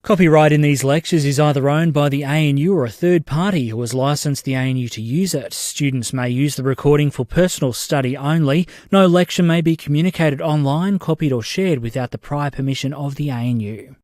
Copyright in these lectures is either owned by the ANU or a third party who has licensed the ANU to use it. Students may use the recording for personal study only. No lecture may be communicated online, copied or shared without the prior permission of the ANU.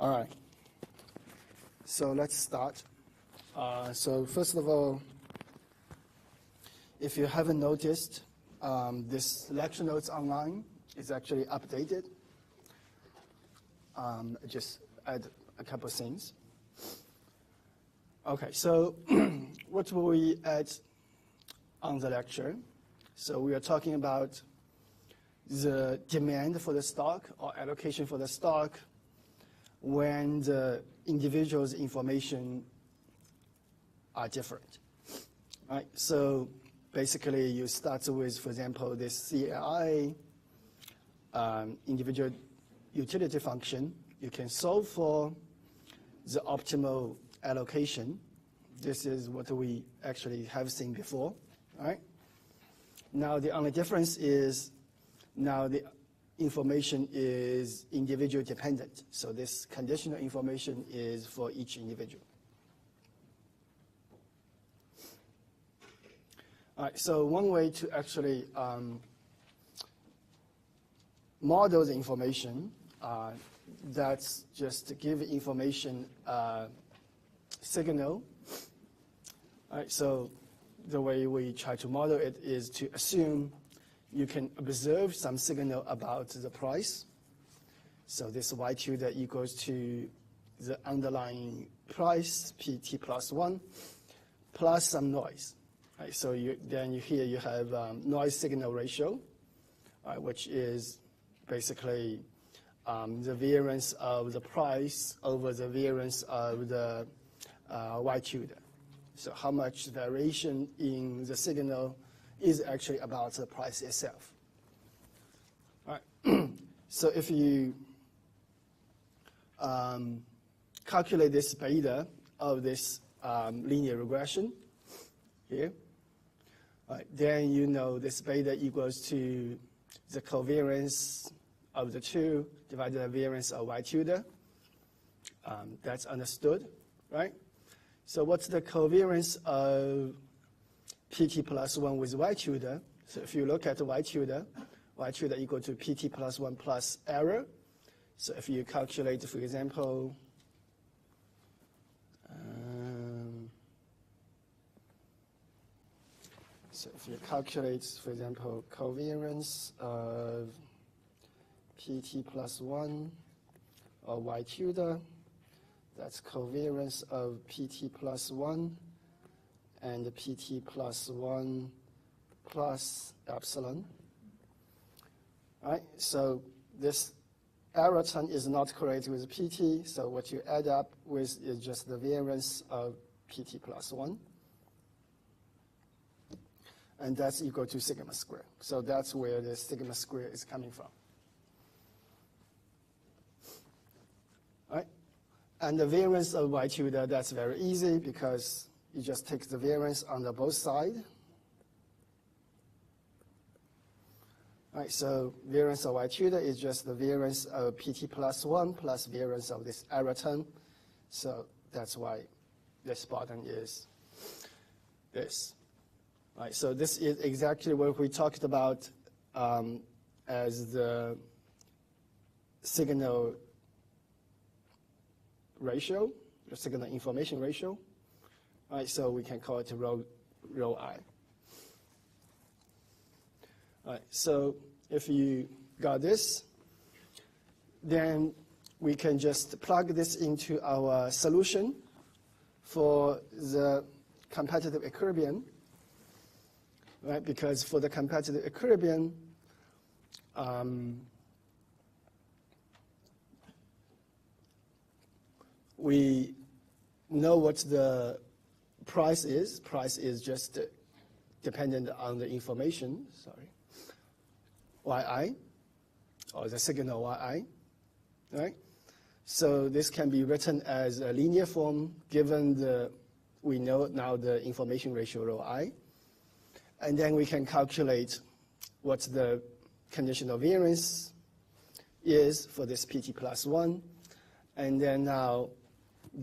All right, so let's start. So first of all, if you haven't noticed, this lecture notes online is actually updated. Just add a couple of things. Okay, so what will we add on the lecture? So we are talking about the demand for the stock or allocation for the stock when the individual's information are different. Right? So basically you start with, for example, this CLI, individual utility function. You can solve for the optimal allocation. This is what we actually have seen before. Right? Now the only difference is now the information is individual dependent. So this conditional information is for each individual. All right, so one way to actually model the information, that's just to give information signal. All right, so the way we try to model it is to assume you can observe some signal about the price. So this y2 that equals to the underlying price, PT plus 1, plus some noise. Right, so then here you have noise signal ratio, which is basically the variance of the price over the variance of the y2. So how much variation in the signal is actually about the price itself. All right. So if you calculate this beta of this linear regression here, right, then you know this beta equals to the covariance of the two divided by the variance of y2. That's understood, right? So what's the covariance of PT plus 1 with y2? So if you look at the y2 equal to PT plus 1 plus error. So if you calculate, for example, covariance of PT plus 1 or y2, that's covariance of PT plus 1 and PT plus 1 plus epsilon. All right, so this error term is not correlated with PT, so what you add up with is just the variance of PT plus 1. And that's equal to sigma square. So that's where the sigma square is coming from. All right? And the variance of y2, that's very easy because you just take the variance on the both sides. All right, so variance of y2 is just the variance of PT plus 1 plus variance of this error term. So that's why this bottom is this. All right, so this is exactly what we talked about as the signal ratio, the signal information ratio. All right, so we can call it rho I. All right, so if you got this, then we can just plug this into our solution for the competitive equilibrium, right? Because for the competitive equilibrium, we know what the price is. Price is just dependent on the information, yi, or the signal yi, right? So this can be written as a linear form given we know now the information ratio rho I. And then we can calculate what the conditional variance is for this PT plus 1. And then now,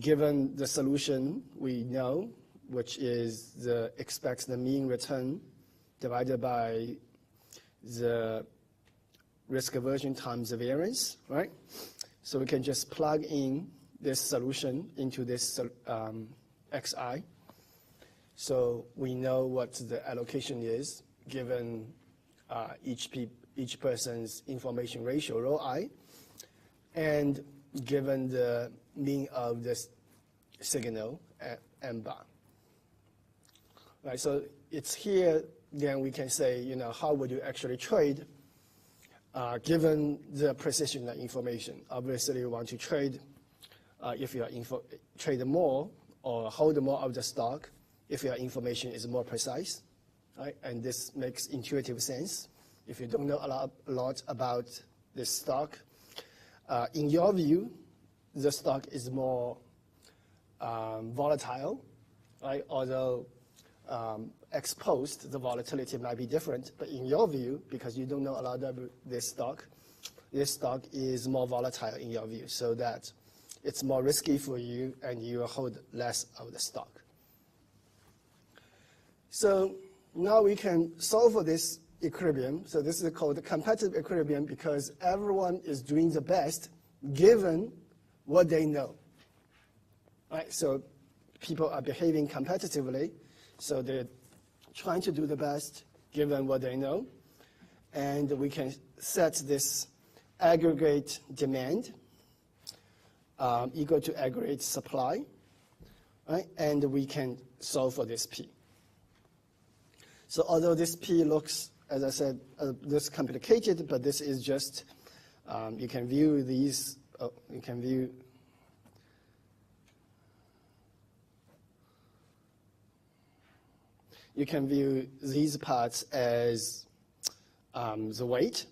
given the solution we know, which is expects the mean return divided by the risk aversion times the variance, right? So we can just plug in this solution into this xi. So we know what the allocation is given each person's information ratio rho I, and given the mean of this signal m bar. Right, so it's here. Then we can say, how would you actually trade given the precision of information? Obviously, you want to trade if you trade more or hold more of the stock if your information is more precise, right? And this makes intuitive sense. If you don't know a lot about this stock, in your view, the stock is more volatile, right? Although exposed, the volatility might be different, but in your view, because you don't know a lot of this stock, this stock is more volatile in your view, so that it's more risky for you and you hold less of the stock. So now we can solve for this equilibrium. So this is called the competitive equilibrium because everyone is doing the best given what they know. Right? So people are behaving competitively, so they're trying to do the best given what they know. And we can set this aggregate demand equal to aggregate supply, right? And we can solve for this P. So although this P looks, as I said, this complicated, but this is just, you can view these, you can view these parts as the weight,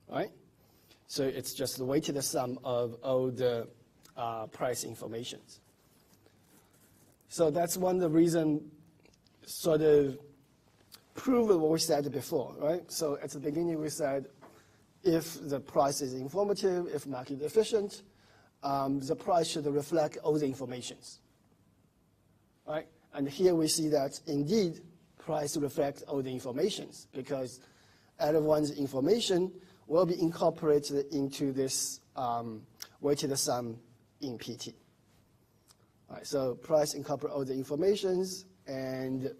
right? So it's just the weighted sum of all the price informations. So that's one of the reasons sort of prove what we said before, right? So at the beginning we said if the price is informative, if market efficient, the price should reflect all the informations, right? And here we see that indeed price reflects all the informations because everyone's information will be incorporated into this weighted sum in PT. All right, so price incorporates all the informations, and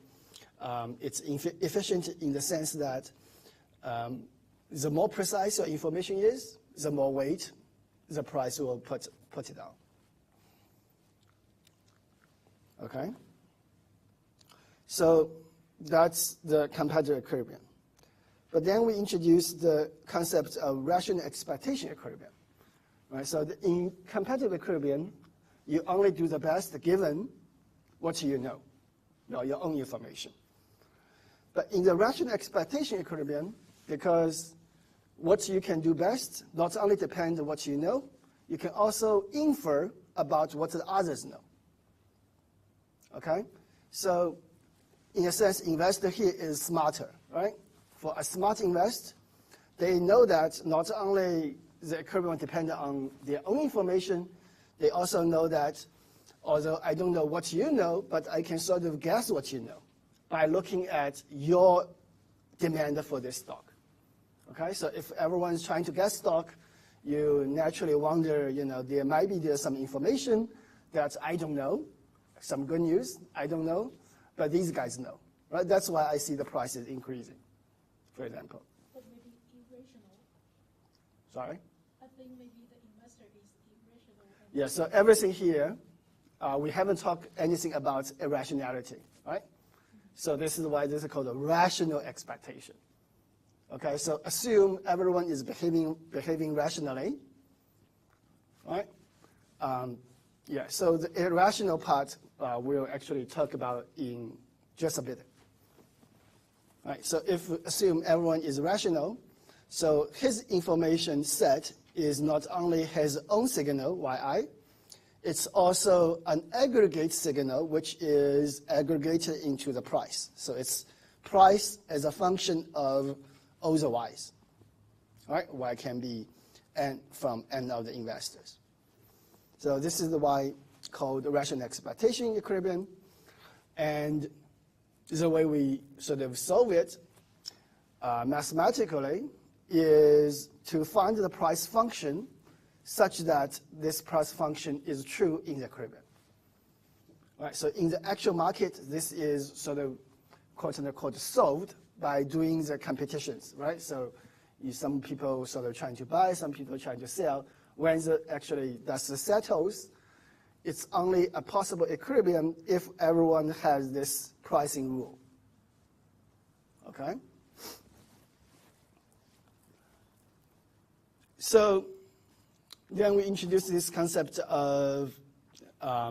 it's efficient in the sense that the more precise your information is, the more weight the price will put it down. Okay? So that's the competitive equilibrium. But then we introduced the concept of rational expectation equilibrium. Right? So in competitive equilibrium, you only do the best given what you know, your own information. But in the rational expectation equilibrium, because what you can do best not only depends on what you know, you can also infer about what the others know. Okay? So in a sense, investor here is smarter, right? For a smart investor, they know that not only the equilibrium depends on their own information, they also know that although I don't know what you know, but I can sort of guess what you know by looking at your demand for this stock. Okay, so if everyone's trying to get stock, you naturally wonder, there might be some information that I don't know, some good news I don't know, but these guys know, right? That's why I see the prices increasing, for example. But maybe irrational. Sorry? I think maybe the investor is irrational. Yeah, so everything here, we haven't talked anything about irrationality, right? So this is why this is called a rational expectation. Okay, so assume everyone is behaving rationally, right? Yeah, so the irrational part we'll actually talk about in just a bit. Right, so if we assume everyone is rational, so his information set is not only his own signal, yi, it's also an aggregate signal, which is aggregated into the price. So it's price as a function of all the y's. Right? Y can be n from n of the investors. So this is the y called the rational expectation equilibrium. And the way we sort of solve it mathematically is to find the price function such that this price function is true in the equilibrium. Right, so in the actual market, this is sort of quote-unquote solved by doing the competitions, right? So some people sort of trying to buy, some people trying to sell. When actually that's settles, it's only a possible equilibrium if everyone has this pricing rule. Okay? So then we introduce this concept of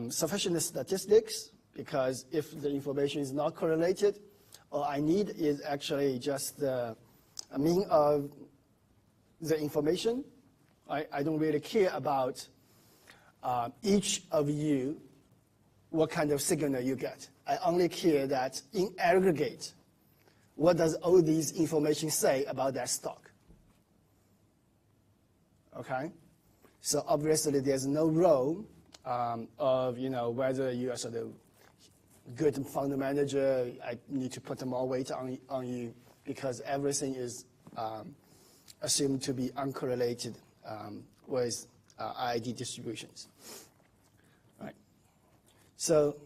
sufficient statistics, because if the information is not correlated, all I need is actually just a mean of the information. I don't really care about each of you, what kind of signal you get. I only care that in aggregate, what does all these information say about that stock? okay? So obviously there's no role of, whether you are sort of good fund manager, I need to put more weight on you because everything is assumed to be uncorrelated with IID distributions. Right. So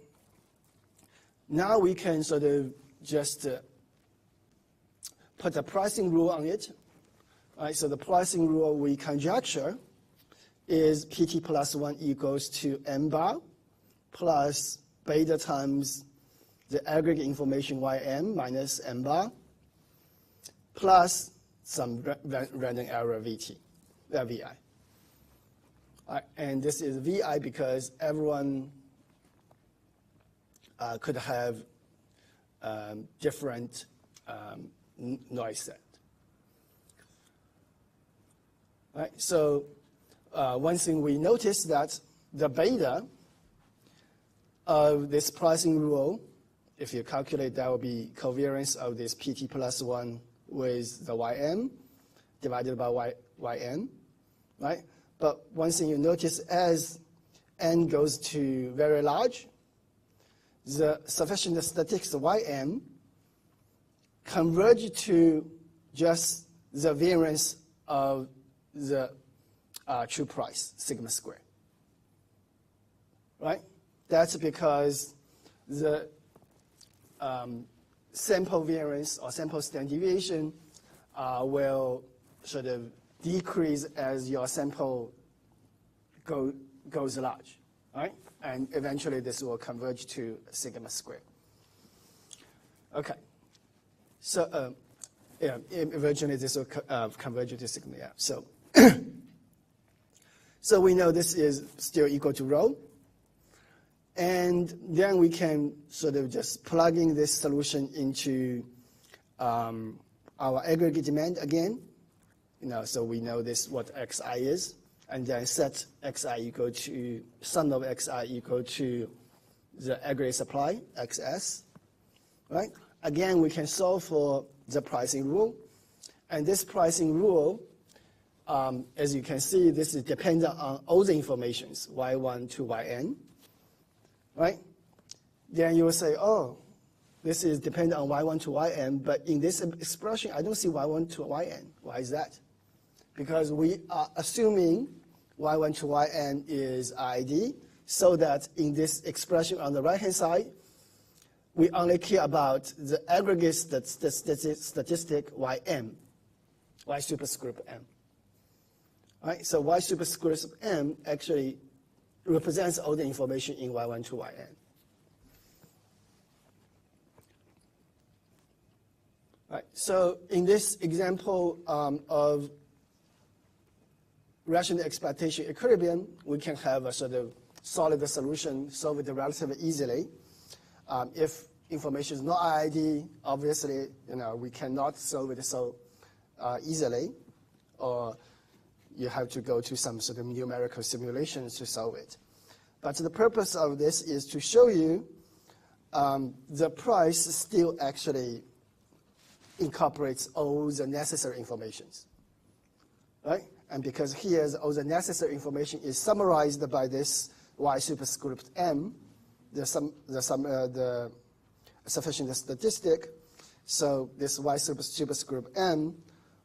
now we can sort of just put a pricing rule on it. Right. So the pricing rule we conjecture is PT plus 1 equals to M bar plus beta times the aggregate information Ym minus M bar plus some random error VI. And this is VI because everyone could have different noise set. Right? So one thing we noticed that the beta of this pricing rule, if you calculate, that will be covariance of this PT plus 1 with the Ym divided by Yn, right? But one thing you notice as n goes to very large, the sufficient statistics Ym converge to just the variance of the true price, sigma square, right? That's because the sample variance or sample standard deviation will sort of decrease as your sample goes large, right? And eventually this will converge to sigma square. Okay. So eventually this will converge to sigma. Yeah. So so we know this is still equal to rho. And then we can sort of just plug in this solution into our aggregate demand again. So we know this what Xi is, and then set Xi equal to sum of Xi equal to the aggregate supply XS, right? Again, we can solve for the pricing rule, and this pricing rule, as you can see, this is dependent on all the informations Y1 to Yn. Right? Then you will say, oh, this is dependent on Y1 to Yn, but in this expression, I don't see Y1 to Yn. Why is that? Because we are assuming Y1 to Yn is IID, so that in this expression on the right-hand side, we only care about the aggregate statistic Ym, Y superscript M. Right? So Y superscript M actually represents all the information in Y1 to Yn. Right. So in this example of rational expectation equilibrium, we can have a sort of solid solution, solve it relatively easily. If information is not IID, obviously, we cannot solve it so easily, or you have to go to some sort of numerical simulations to solve it. But the purpose of this is to show you the price still actually incorporates all the necessary informations, right? And because here all the necessary information is summarized by this Y superscript M, the sufficient statistic, so this Y superscript M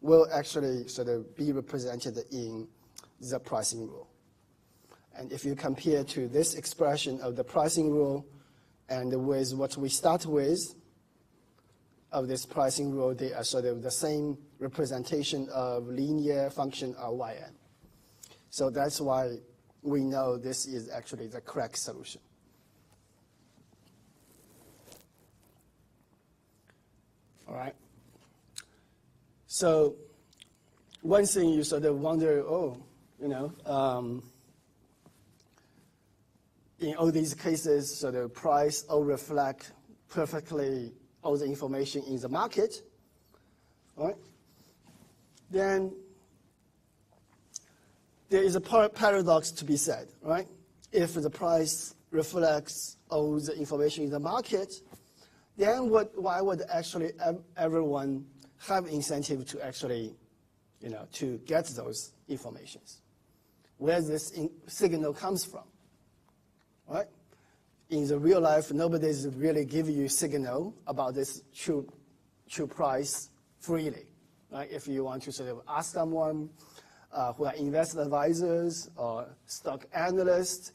will actually sort of be represented in the pricing rule. And if you compare to this expression of the pricing rule and with what we start with of this pricing rule, they are sort of the same representation of linear function of Yn. So that's why we know this is actually the correct solution. All right. So one thing you sort of wonder, in all these cases, so the price all reflect perfectly all the information in the market, right? Then there is a paradox to be said, right? If the price reflects all the information in the market, then why would actually everyone have incentive to actually, to get those informations. Where this signal comes from, right? In the real life, nobody's really giving you signal about this true price freely, right? If you want to sort of ask someone who are investment advisors or stock analysts,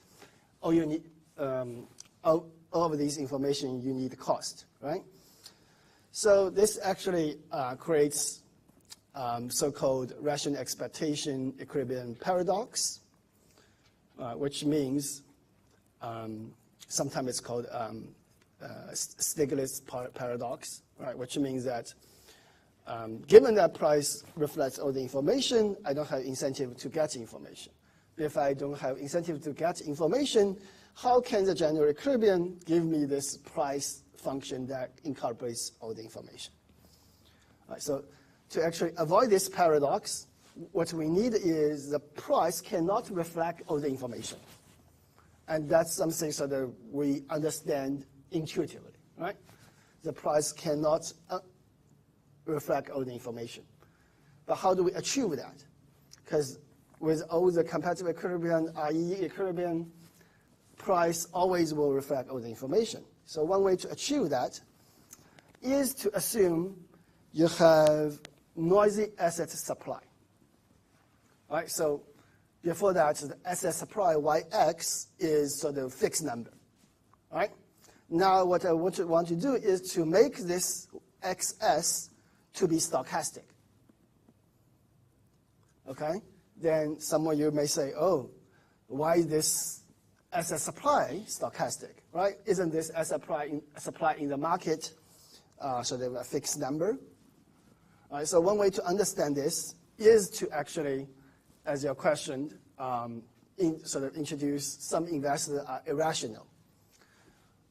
all you need, all of these information you need cost, right? So this actually creates so-called rational expectation equilibrium paradox, which means sometimes it's called Stiglitz paradox, right? Which means that given that price reflects all the information, I don't have incentive to get information. If I don't have incentive to get information, how can the general equilibrium give me this price function that incorporates all the information? Right, so to actually avoid this paradox, what we need is the price cannot reflect all the information. And that's something so that we understand intuitively, right? The price cannot reflect all the information. But how do we achieve that? Because with all the competitive equilibrium, i.e. equilibrium, price always will reflect all the information. So one way to achieve that is to assume you have noisy asset supply. Right? So before that, the asset supply, Yx, is sort of fixed number. Right? Now what I want to do is to make this Xs to be stochastic. Okay? Then some of you may say, oh, why is this asset supply stochastic, right? Isn't this asset supply in the market sort of a fixed number? All right, so one way to understand this is to actually, as you questioned, sort of introduce some investors that are irrational.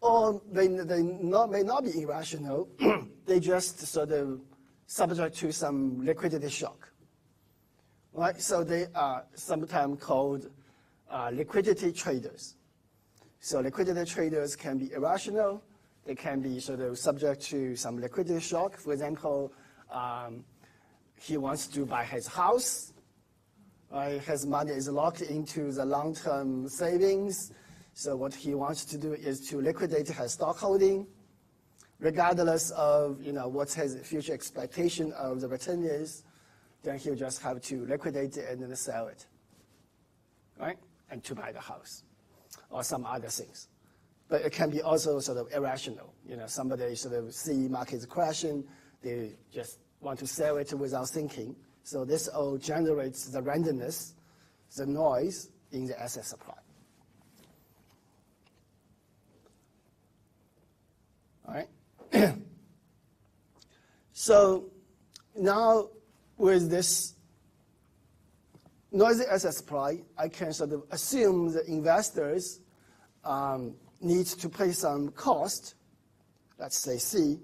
Or they may not be irrational, they just sort of subject to some liquidity shock. Right? So they are sometimes called liquidity traders. So liquidity traders can be irrational. They can be sort of subject to some liquidity shock. For example, he wants to buy his house. Right? His money is locked into the long-term savings. So what he wants to do is to liquidate his stock holding, regardless of what his future expectation of the return is. Then he'll just have to liquidate it and then sell it, right? And to buy the house or some other things. But it can be also sort of irrational. Somebody sort of see markets crashing, they just want to sell it without thinking. So this all generates the randomness, the noise in the asset supply. All right? So now, with this noisy asset supply, I can sort of assume the investors need to pay some cost, let's say C,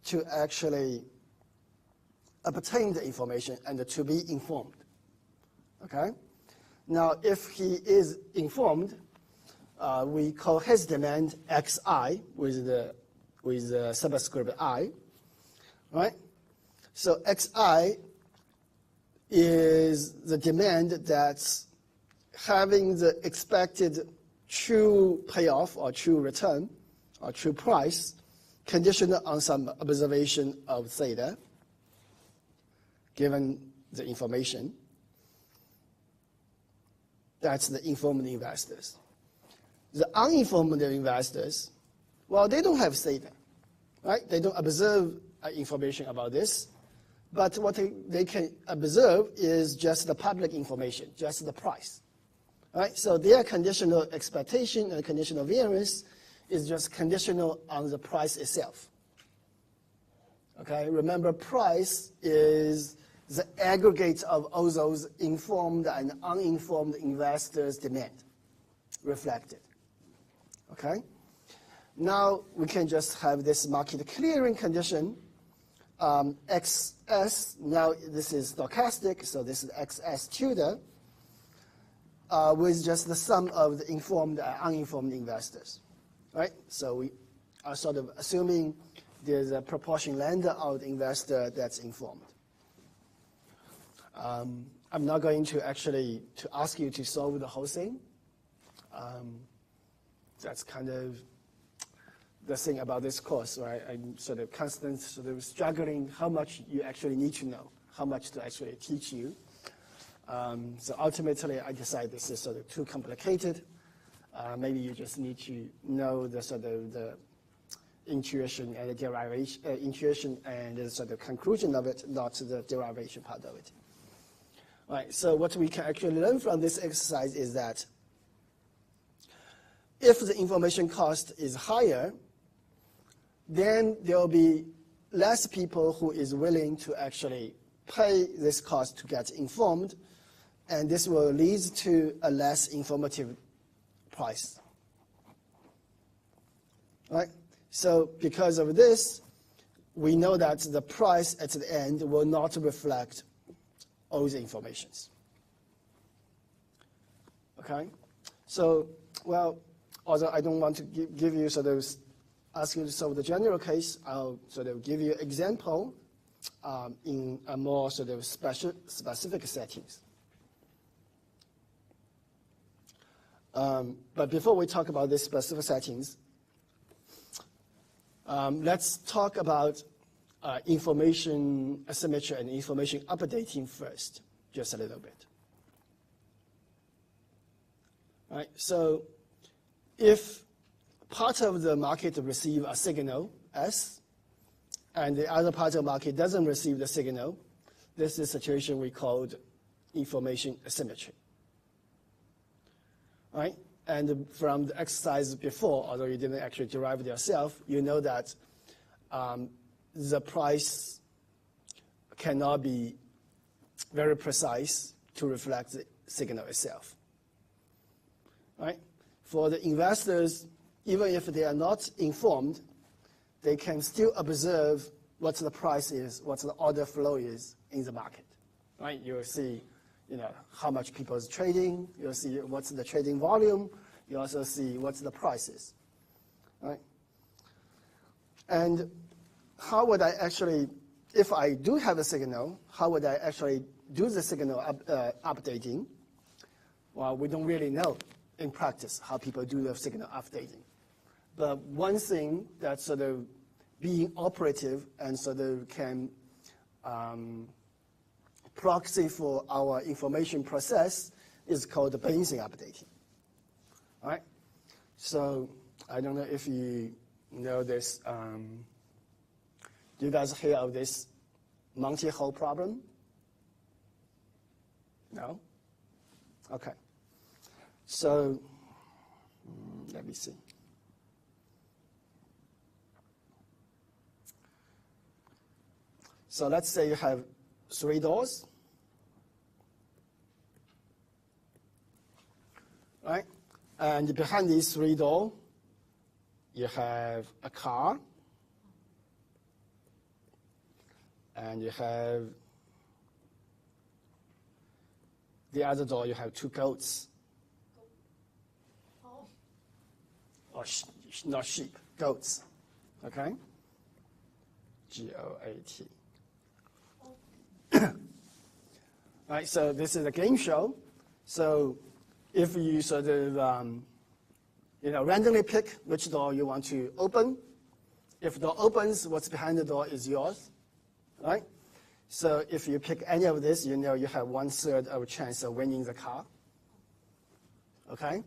to actually obtain the information and to be informed. Okay? Now, if he is informed, we call his demand Xi with the subscript I, right? So Xi is the demand that's having the expected true payoff or true return or true price conditional on some observation of theta given the information. That's the informed investors. The uninformed investors, well, they don't have theta, right? They don't observe information about this. But what they can observe is just the public information, just the price. Right? So their conditional expectation and conditional variance is just conditional on the price itself. Okay? Remember, price is the aggregate of all those informed and uninformed investors' demand reflected. Okay? Now we can just have this market clearing condition. XS, now this is stochastic, so this is XS tilde, with just the sum of the informed and uninformed investors, right? So we are sort of assuming there's a proportion lambda of the investor that's informed. I'm not going to actually ask you to solve the whole thing. That's kind of the thing about this course, right? I'm sort of constantly sort of struggling how much you actually need to know, how much to actually teach you. So ultimately, I decided this is sort of too complicated. Maybe you just need to know the sort of the intuition and the derivation, intuition and the sort of conclusion of it, not the derivation part of it. All right, so what we can actually learn from this exercise is that if the information cost is higher, then there will be less people who is willing to actually pay this cost to get informed, and this will lead to a less informative price. Right? So because of this, we know that the price at the end will not reflect all the informations. Okay? So, well, although I don't want to give you sort of ask you to solve the general case, I'll sort of give you an example in a more sort of specific settings. But before we talk about these specific settings, let's talk about information asymmetry and information updating first, just a little bit. All right, so if part of the market receive a signal, S, and the other part of the market doesn't receive the signal, this is a situation we called information asymmetry. Right? And from the exercise before, although you didn't actually derive it yourself, you know that the price cannot be very precise to reflect the signal itself. Right? For the investors, even if they are not informed, they can still observe what the price is, what the order flow is in the market. Right? You'll see, how much people is trading. You'll see what's the trading volume. You also see what's the prices. Right? And how would I actually, if I do have a signal, how would I actually do the signal updating? Well, we don't really know in practice how people do the signal updating. But one thing that's sort of being operative and sort of can proxy for our information process is called the Bayesian updating. All right? So I don't know if you know this. Do you guys hear of this Monty Hall problem? No? Okay. So let me see. So let's say you have 3 doors, right? And behind these 3 doors, you have a car, and you have the other door, you have 2 goats. Or not sheep, goats, okay? G-O-A-T. Right, so this is a game show. So if you sort of, randomly pick which door you want to open, if the door opens, what's behind the door is yours, right? So if you pick any of this, you know you have 1/3 of a chance of winning the car, okay?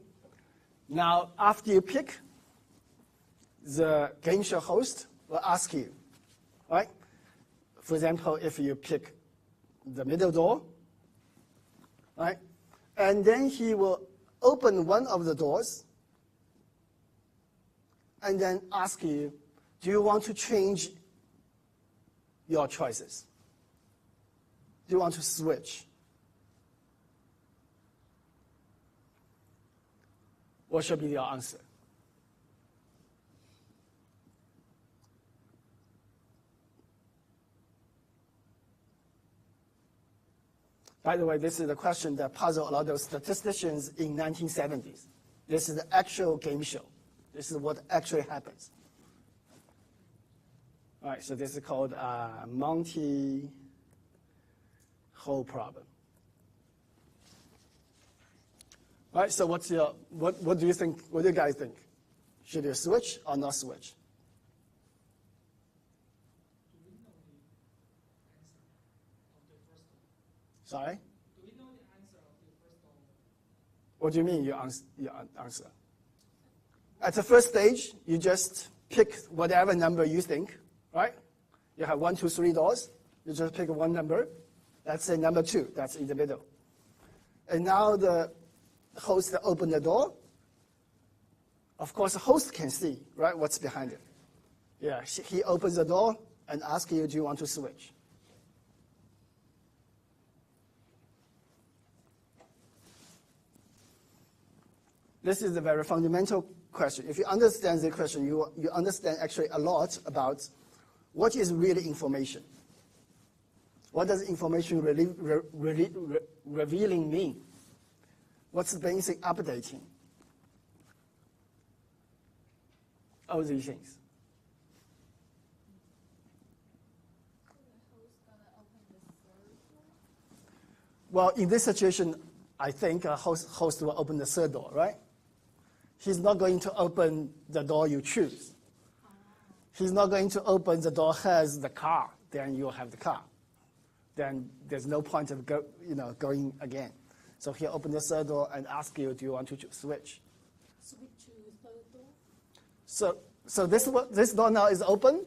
Now, after you pick, the game show host will ask you, right? For example, if you pick the middle door, right? And then he will open one of the doors and then ask you, do you want to change your choices? Do you want to switch? What should be your answer? By the way, this is a question that puzzled a lot of statisticians in 1970s. This is the actual game show. This is what actually happens. All right, so this is called Monty whole problem. Right, so what do you think, what do you guys think? Should you switch or not switch? Sorry? Do we know the answer of the first one? What do you mean your answer? At the first stage, you just pick whatever number you think, right? You have 1, 2, 3 doors. You just pick one number. Let's say number 2. That's in the middle. And now the host open the door. Of course, the host can see, right, what's behind it. Yeah, he opens the door and asks you, do you want to switch? This is a very fundamental question. If you understand the question, you understand actually a lot about what is really information. What does information revealing mean? What's basic updating? All these things. Well, in this situation, I think a host will open the third door, right? He's not going to open the door you choose. He's not going to open the door has the car, then you'll have the car. Then there's no point of going again. So he'll open the third door and ask you, do you want to switch? Switch to third door? So this door now is open,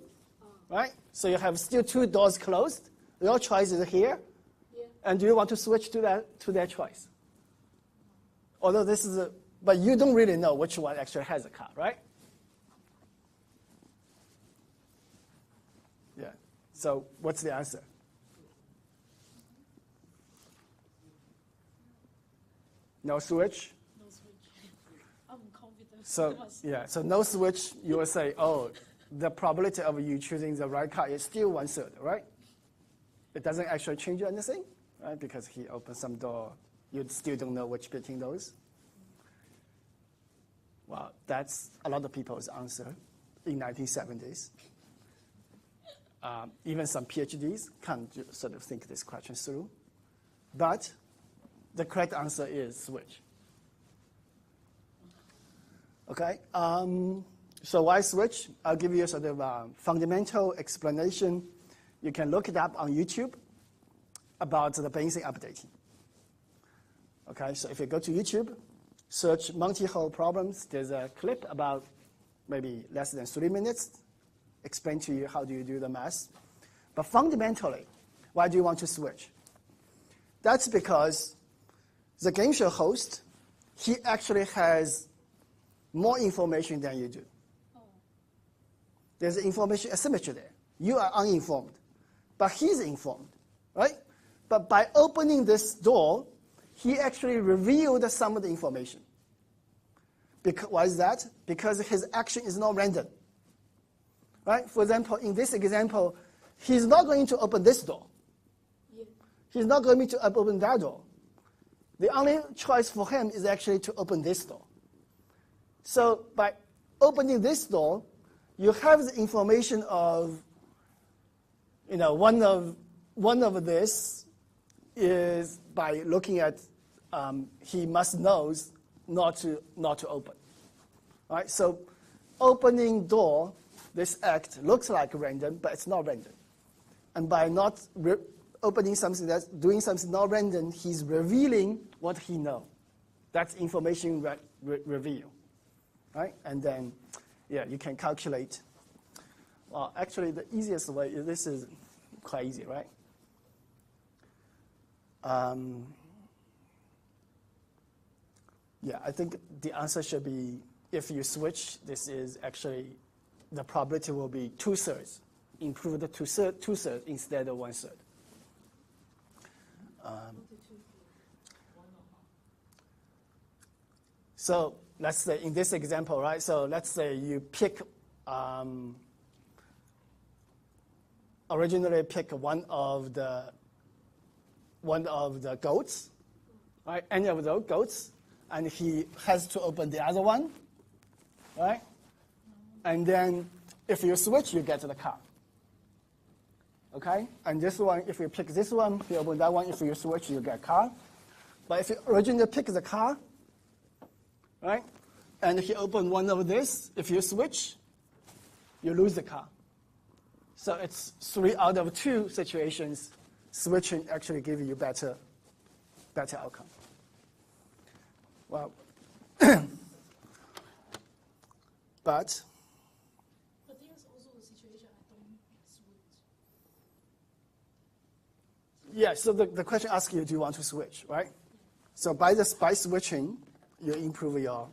right? So you have still 2 doors closed. Your choice is here. Yeah. And do you want to switch to that choice? Although this is but you don't really know which one actually has a car, right? Yeah. So what's the answer? No switch? No switch. I'm confident. So no switch, you will say, oh, the probability of you choosing the right car is still 1/3, right? It doesn't actually change anything, right? Because he opened some door, you still don't know which between those. Well, that's a lot of people's answer in 1970s. Even some PhDs can sort of think this question through. But the correct answer is switch. Okay, so why switch? I'll give you a sort of fundamental explanation. You can look it up on YouTube about the Bayesian updating. Okay, so if you go to YouTube, search multi-hole problems, there's a clip about maybe less than 3 minutes, explain to you how do you do the math. But fundamentally, why do you want to switch? That's because the game show host, he actually has more information than you do. There's information asymmetry there. You are uninformed, but he's informed, right? But by opening this door, he actually revealed some of the information. Why is that? Because his action is not random. Right? For example, in this example, he's not going to open this door. Yeah. He's not going to open that door. The only choice for him is actually to open this door. So by opening this door, you have the information of, one of this is by looking at, he must knows not to open. Right? So opening door, this act looks like random, but it's not random. And by not opening something that's doing something not random, he's revealing what he knows. That's information reveal. Right? And then, you can calculate. Well, actually, the easiest way is this is quite easy, right? I think the answer should be, if you switch, this is actually, the probability will be 2/3, improved to 2/3 instead of 1/3. So let's say in this example, right? So let's say you pick, originally pick one of the goats, right? Any of those goats, and he has to open the other one, right? And then if you switch, you get the car. Okay? And this one, if you pick this one, you open that one, if you switch, you get car. But if you originally pick the car, right? And if you open one of this, if you switch, you lose the car. So it's 3 out of 2 situations, switching actually gives you better outcome. Well, But there's also a situation I don't switch. yeah, so the question asks you, do you want to switch, right? So by switching, you improve your,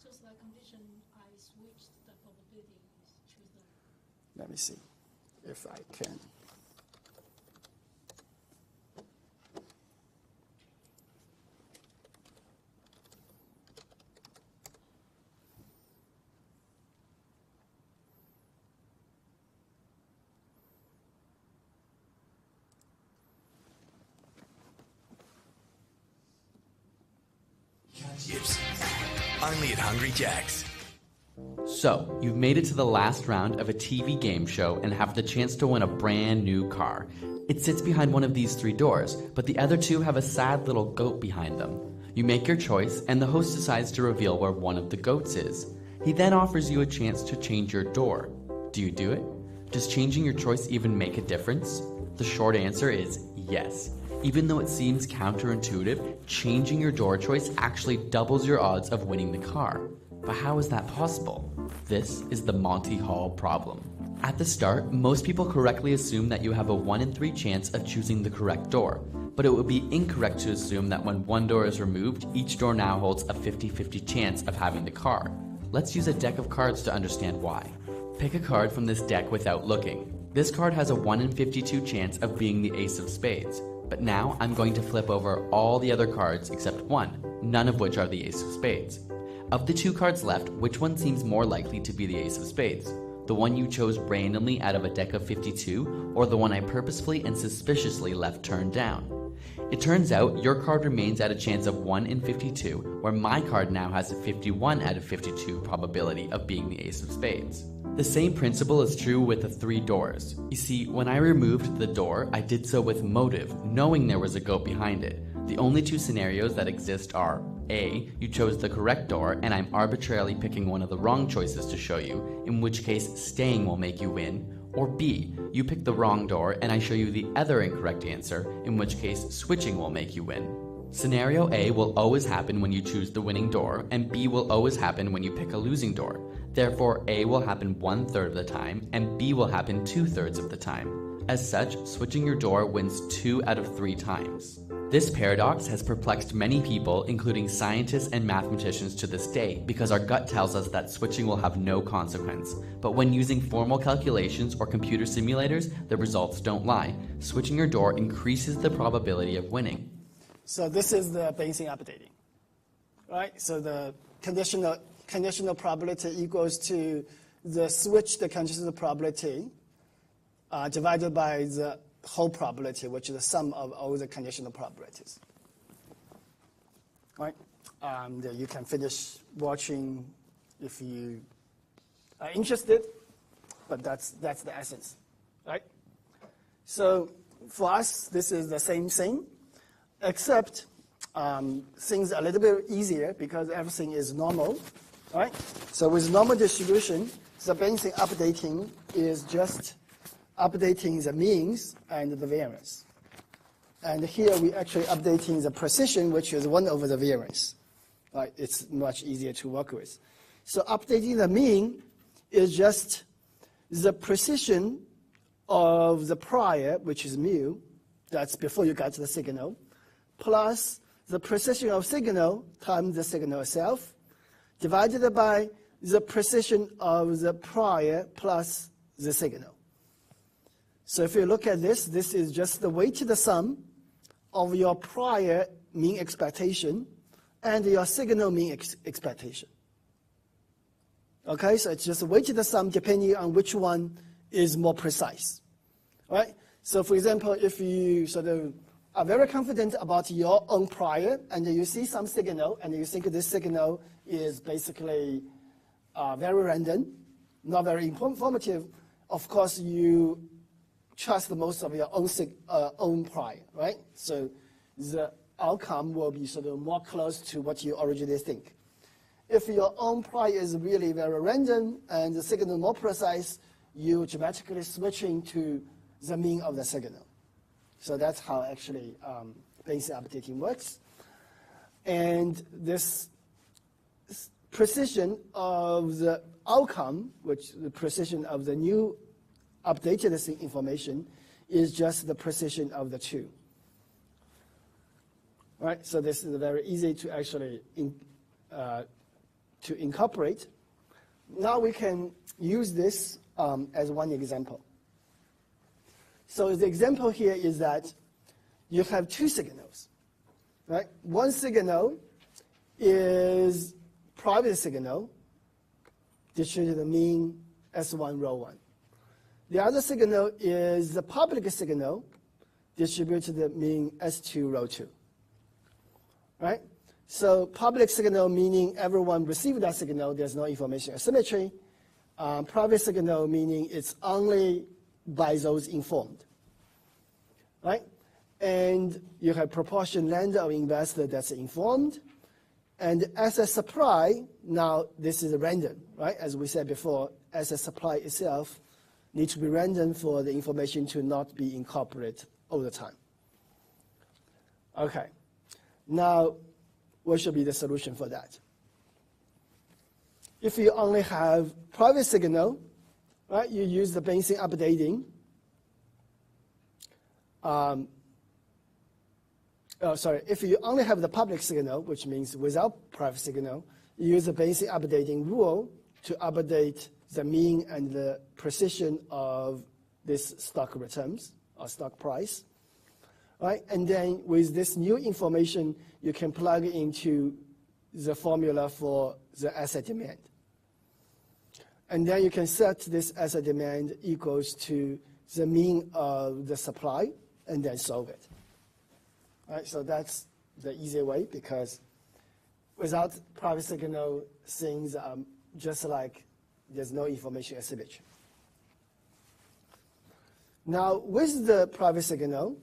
Just like condition, I switched the probability is choose the. let me see if I can. Yips. Only at Hungry Jack's. So, you've made it to the last round of a TV game show and have the chance to win a brand new car. It sits behind one of these 3 doors, but the other 2 have a sad little goat behind them. You make your choice, and the host decides to reveal where one of the goats is. He then offers you a chance to change your door. Do you do it? Does changing your choice even make a difference? The short answer is yes. Even though it seems counterintuitive, changing your door choice actually doubles your odds of winning the car. But how is that possible? This is the Monty Hall problem. At the start, most people correctly assume that you have a 1 in 3 chance of choosing the correct door. But it would be incorrect to assume that when one door is removed, each door now holds a 50-50 chance of having the car. Let's use a deck of cards to understand why. Pick a card from this deck without looking. This card has a 1 in 52 chance of being the ace of spades. But now I'm going to flip over all the other cards except one, none of which are the ace of spades. Of the 2 cards left, which one seems more likely to be the ace of spades? The one you chose randomly out of a deck of 52, or the one I purposefully and suspiciously left turned down? It turns out your card remains at a chance of 1 in 52, where my card now has a 51 out of 52 probability of being the ace of spades. The same principle is true with the 3 doors. You see, when I removed the door, I did so with motive, knowing there was a goat behind it. The only 2 scenarios that exist are A, you chose the correct door and I'm arbitrarily picking one of the wrong choices to show you, in which case staying will make you win, or B, you pick the wrong door and I show you the other incorrect answer, in which case switching will make you win. Scenario A will always happen when you choose the winning door, and B will always happen when you pick a losing door. Therefore, A will happen 1/3 of the time, and B will happen 2/3 of the time. As such, switching your door wins 2 out of 3 times. This paradox has perplexed many people, including scientists and mathematicians to this day, because our gut tells us that switching will have no consequence. But when using formal calculations or computer simulators, the results don't lie. Switching your door increases the probability of winning. So this is the Bayesian updating, right? So the conditional probability equals to the switched conditional probability divided by the whole probability, which is the sum of all the conditional probabilities. Right? You can finish watching if you are interested, but that's the essence, right? So for us, this is the same thing, except things are a little bit easier because everything is normal, right? So with normal distribution, the Bayesian updating is just updating the means and the variance. And here we actually updating the precision, which is 1 over the variance. Right? It's much easier to work with. So updating the mean is just the precision of the prior, which is mu, that's before you got to the signal, plus the precision of signal times the signal itself, divided by the precision of the prior plus the signal. So if you look at this, this is just the weighted sum of your prior mean expectation and your signal mean expectation. Okay, so it's just a weighted sum depending on which one is more precise. Right? So for example, if you sort of are very confident about your own prior and you see some signal and you think this signal is basically very random, not very informative. Of course, you trust most of your own prior, right? So the outcome will be sort of more close to what you originally think. If your own prior is really very random and the signal more precise, you dramatically switching to the mean of the signal. So that's how actually Bayesian updating works. And this precision of the outcome, which the precision of the new updated information, is just the precision of the two. Right? So this is very easy to actually to incorporate. Now we can use this as one example. So the example here is that you have two signals. Right? One signal is private signal distributed the mean S1 rho 1. The other signal is the public signal distributed the mean S2 rho 2. Right? So public signal meaning everyone received that signal, there's no information asymmetry. Private signal meaning it's only by those informed. Right? And you have proportion lambda of investor that's informed. And asset supply, now this is random, right? As we said before, asset supply itself needs to be random for the information to not be incorporated all the time. Okay. Now, what should be the solution for that? If you only have private signal, right, you use the Bayesian updating. If you only have the public signal, which means without private signal, you use the Bayesian updating rule to update the mean and the precision of this stock returns or stock price. Right? And then with this new information, you can plug into the formula for the asset demand. And then you can set this asset demand equals to the mean of the supply and then solve it. Right? So that's the easy way, because without private signal, things are just like there's no information asymmetry. Now, with the private signal,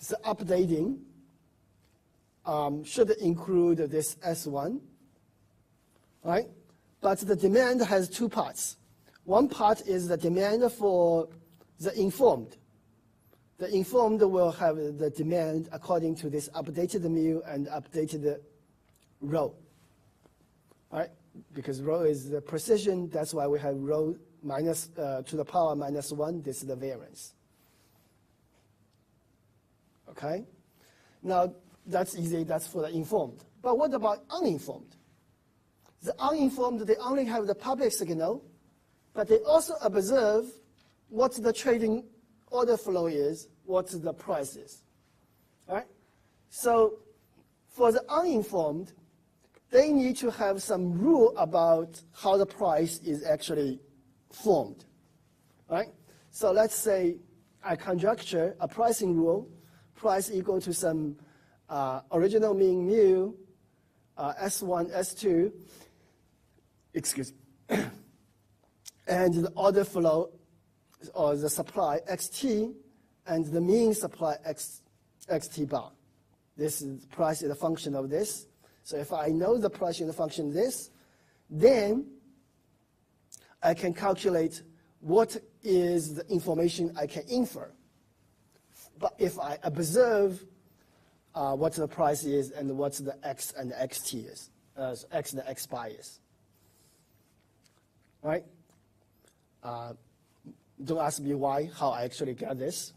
the updating should include this S1, right? But the demand has two parts. One part is the demand for the informed. The informed will have the demand according to this updated mu and updated rho, right? Because rho is the precision, that's why we have rho minus to the power minus 1, this is the variance. Okay? Now, that's easy, that's for the informed. But what about uninformed? The uninformed, they only have the public signal, but they also observe what the trading order flow is, what the price is. Right? So for the uninformed, they need to have some rule about how the price is actually formed. Right? So let's say I conjecture a pricing rule, price equal to some original mean mu, S1, S2, excuse me, and the order flow or the supply xt, and the mean supply xt bar. This is price is a function of this. So if I know the price is a function of this, then I can calculate what is the information I can infer. But if I observe what the price is and what the x and the xt is, so x and the x bar is. Right? Don't ask me why, how I actually get this,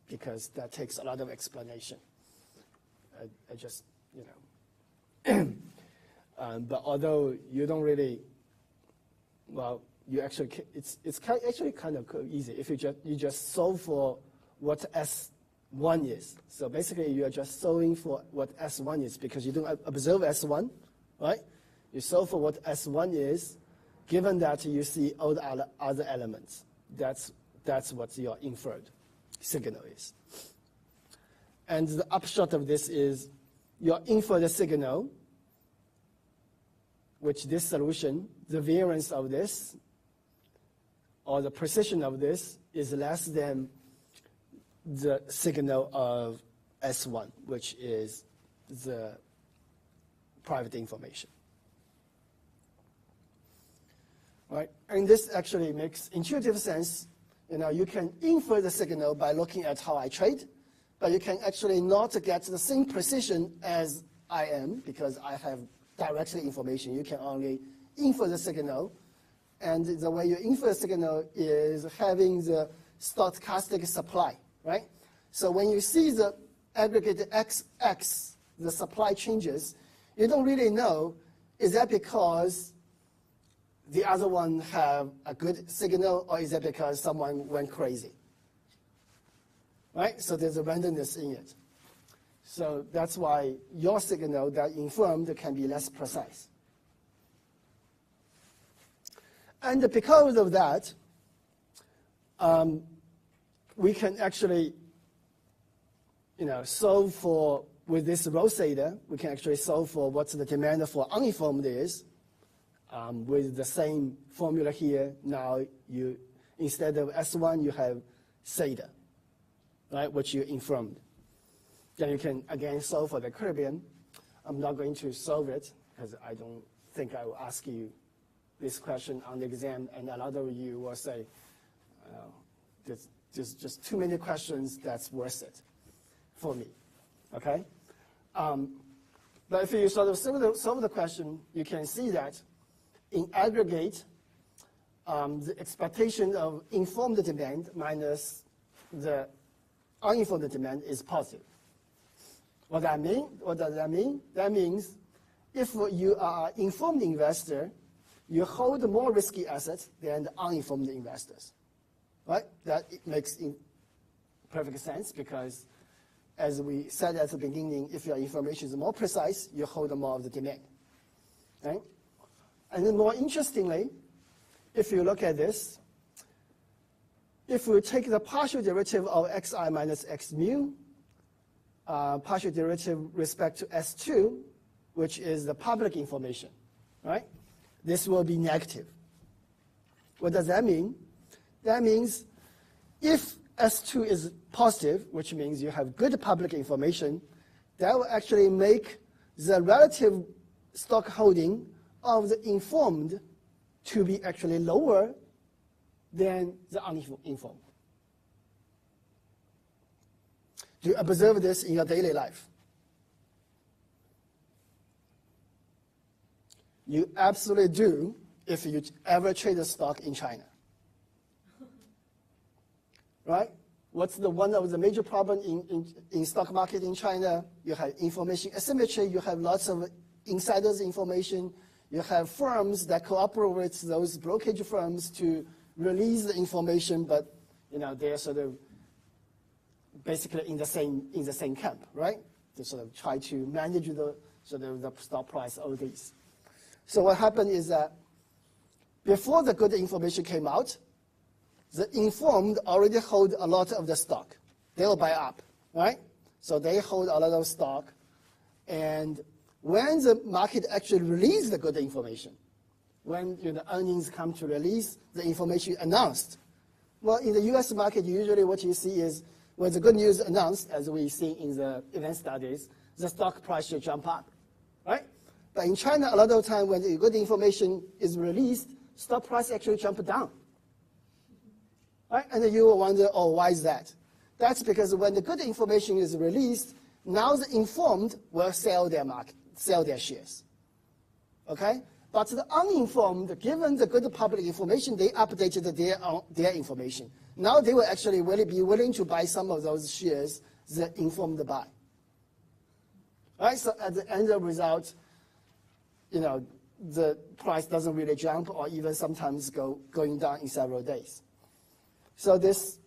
because that takes a lot of explanation. I just, you know. But although you don't really, well, you actually, it's actually kind of easy if you just solve for what S1 is. So basically, you are just solving for what S1 is because you don't observe S1, right? You solve for what S1 is, given that you see all the other elements. That's what your inferred signal is. And the upshot of this is your inferred signal which this solution, the variance of this, or the precision of this, is less than the signal of S1, which is the private information. Right? And this actually makes intuitive sense. You can infer the signal by looking at how I trade, but you can actually not get the same precision as I am because I have directly information. You can only infer the signal, and the way you infer the signal is having the stochastic supply, right? So when you see the aggregate XX, the supply changes, you don't really know, is that because the other one have a good signal, or is that because someone went crazy? Right? So there's a randomness in it. So that's why your signal that informed can be less precise. And because of that, we can actually solve for, with this row theta, we can actually solve for what the demand for uninformed is. With the same formula here, now instead of S1, you have theta, right, which you informed. Then you can, again, solve for the equilibrium. I'm not going to solve it because I don't think I will ask you this question on the exam, and a lot of you will say, there's just too many questions that's worth it for me, okay? But if you sort of solve the question, you can see that in aggregate, the expectation of informed demand minus the uninformed demand is positive. What does that mean? What does that mean? That means if you are an informed investor, you hold more risky assets than the uninformed investors, right? That makes perfect sense because, as we said at the beginning, if your information is more precise, you hold more of the demand, right? And then more interestingly, if you look at this, if we take the partial derivative of xi minus x mu, partial derivative respect to S2, which is the public information, right? This will be negative. What does that mean? That means if S2 is positive, which means you have good public information, that will actually make the relative stock holding of the informed to be actually lower than the uninformed. Do you observe this in your daily life? You absolutely do if you ever trade a stock in China. Right? What's one of the major problems in stock market in China? You have information asymmetry, you have lots of insiders information, you have firms that cooperate with those brokerage firms to release the information, but they're sort of basically in the same camp, right? They sort of try to manage the stock price of these. So what happened is that before the good information came out, the informed already hold a lot of the stock. They will buy up, right? So they hold a lot of stock, and when the market actually releases the good information, when the earnings come to release the information announced, well, in the U.S. market, usually what you see is when the good news announced, as we see in the event studies, the stock price should jump up, right? But in China, a lot of time when the good information is released, stock price actually jump down, right? And you will wonder, oh, why is that? That's because when the good information is released, now the informed will sell their shares, okay? But the uninformed, given the good public information, they updated their information. Now they will actually be willing to buy some of those shares the informed buy. Right? So at the end of the result, the price doesn't really jump or even sometimes going down in several days. So this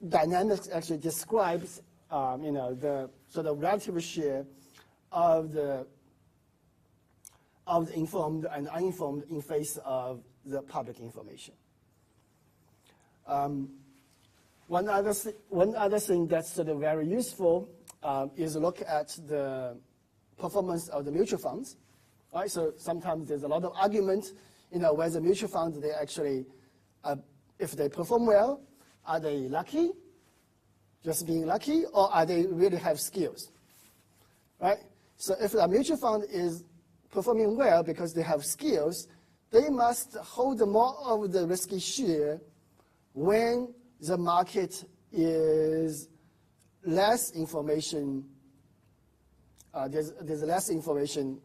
dynamics actually describes the sort of relative share of the informed and uninformed in face of the public information. One other thing that's sort of very useful is look at the performance of the mutual funds, right? So sometimes there's a lot of argument, whether mutual funds, they actually, if they perform well, are they lucky, just being lucky, or are they really have skills, right? So if a mutual fund is performing well because they have skills, they must hold more of the risky share when the market is less information, there's less information